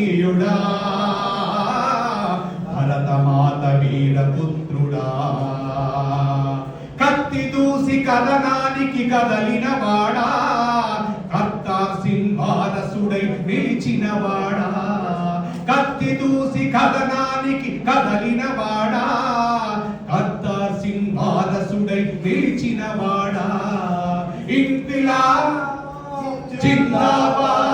మహనీయుడా భరతమాత వీరపుత్రుడా కత్తి దూసి కథనానికి కదలిన వాడా కర్తార్ సింగ్ వారసుడై నిలిచిన వాడా కత్తి దూసి కథనానికి కదలిన వాడా కర్తార్ సింగ్ వారసుడై నిలిచిన వాడా ఇంక్విలాబ్ జిందాబాద్